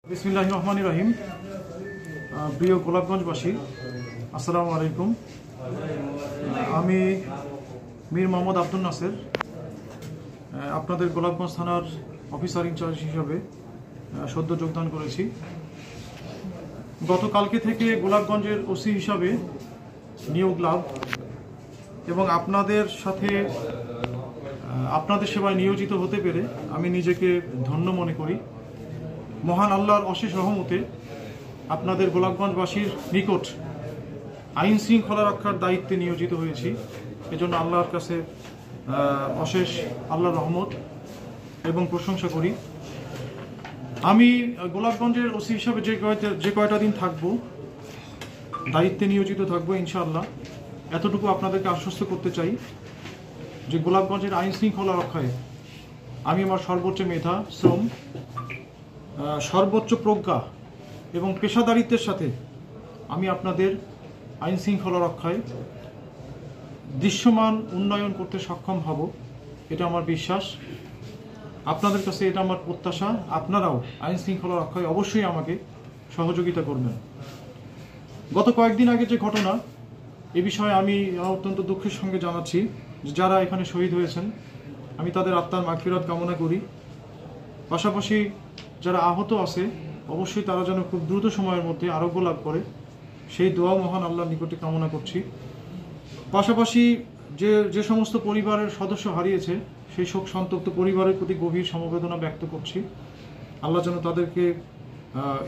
বিসমিল্লাহির রহমানির রহিম। প্রিয় গোলাপগঞ্জবাসী, আসসালামু আলাইকুম। আমি মীর মোহাম্মদ আব্দুল নাসের, আপনাদের গোলাপগঞ্জ থানার অফিসার ইনচার্জ হিসাবে সদ্য যোগদান করেছি। গতকালকে থেকে গোলাপগঞ্জের ওসি হিসাবে নিয়োগ লাভ এবং আপনাদের সাথে আপনাদের সেবায় নিয়োজিত হতে পেরে আমি নিজেকে ধন্য মনে করি। মহান আল্লাহর অশেষ রহমতে আপনাদের গোলাপগঞ্জবাসীর নিকট আইন শৃঙ্খলা রক্ষার দায়িত্বে নিয়োজিত হয়েছি। এজন্য আল্লাহর কাছে অশেষ আল্লাহর রহমত এবং প্রশংসা করি। আমি গোলাপগঞ্জের ওসি হিসাবে যে কয়টা দিন থাকব, দায়িত্বে নিয়োজিত থাকবো ইনশাআল্লাহ। এতটুকু আপনাদেরকে আশ্বস্ত করতে চাই যে গোলাপগঞ্জের আইন শৃঙ্খলা রক্ষায় আমি আমার সর্বোচ্চ মেধা, শ্রম, সর্বোচ্চ প্রজ্ঞা এবং পেশাদারিত্বের সাথে আমি আপনাদের আইন শৃঙ্খলা রক্ষায় দৃশ্যমান উন্নয়ন করতে সক্ষম হব, এটা আমার বিশ্বাস। আপনাদের কাছে এটা আমার প্রত্যাশা, আপনারাও আইন শৃঙ্খলা রক্ষায় অবশ্যই আমাকে সহযোগিতা করবেন। গত কয়েকদিন আগে যে ঘটনা, এ বিষয়ে আমি অত্যন্ত দুঃখের সঙ্গে জানাচ্ছি যে যারা এখানে শহীদ হয়েছেন, আমি তাদের আত্মার মাগফিরাত কামনা করি। পাশাপাশি যারা আহত আছে, অবশ্যই তারা যেন খুব দ্রুত সময়ের মধ্যে আরোগ্য লাভ করে, সেই দোয়া মহান আল্লাহর নিকটে কামনা করছি। পাশাপাশি যে সমস্ত পরিবারের সদস্য হারিয়েছে, সেই শোক সন্তপ্ত পরিবারের প্রতি গভীর সমবেদনা ব্যক্ত করছি। আল্লাহ যেন তাদেরকে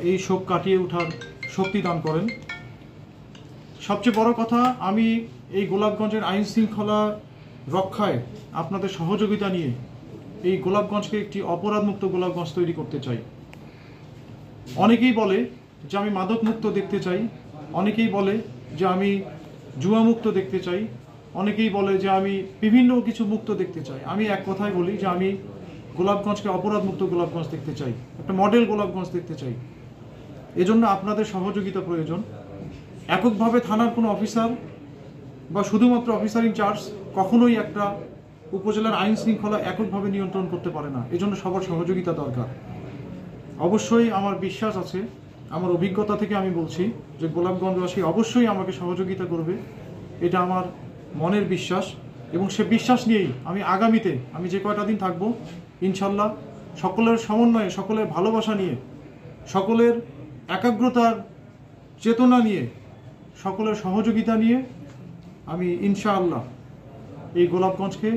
এই শোক কাটিয়ে ওঠার শক্তি দান করেন। সবচেয়ে বড় কথা, আমি এই গোলাপগঞ্জের আইন শৃঙ্খলা রক্ষায় আপনাদের সহযোগিতা নিয়ে এই গোলাপগঞ্জকে একটি অপরাধমুক্ত গোলাপগঞ্জ তৈরি করতে চাই। অনেকেই বলে যে আমি মাদক মুক্ত দেখতে চাই, অনেকেই বলে যে আমি জুয়া মুক্ত দেখতে চাই, অনেকেই বলে যে আমি বিভিন্ন কিছু মুক্ত দেখতে চাই। আমি এক কথাই বলি যে আমি গোলাপগঞ্জকে অপরাধ মুক্ত গোলাপগঞ্জ দেখতে চাই, একটা মডেল গোলাপগঞ্জ দেখতে চাই। এজন্য আপনাদের সহযোগিতা প্রয়োজন। এককভাবে থানার কোনো অফিসার বা শুধুমাত্র অফিসার ইনচার্জ কখনোই একটা উপজেলার আইন শৃঙ্খলা এককভাবে নিয়ন্ত্রণ করতে পারে না। এজন্য সবার সহযোগিতা দরকার। অবশ্যই আমার বিশ্বাস আছে, আমার অভিজ্ঞতা থেকে আমি বলছি যে গোলাপগঞ্জবাসী অবশ্যই আমাকে সহযোগিতা করবে, এটা আমার মনের বিশ্বাস। এবং সে বিশ্বাস নিয়েই আমি আগামীতে আমি যে কয়টা দিন থাকবো, ইনশাল্লাহ সকলের সমন্বয়ে, সকলের ভালোবাসা নিয়ে, সকলের একাগ্রতার চেতনা নিয়ে, সকলের সহযোগিতা নিয়ে আমি ইনশাআল্লাহ এই গোলাপগঞ্জকে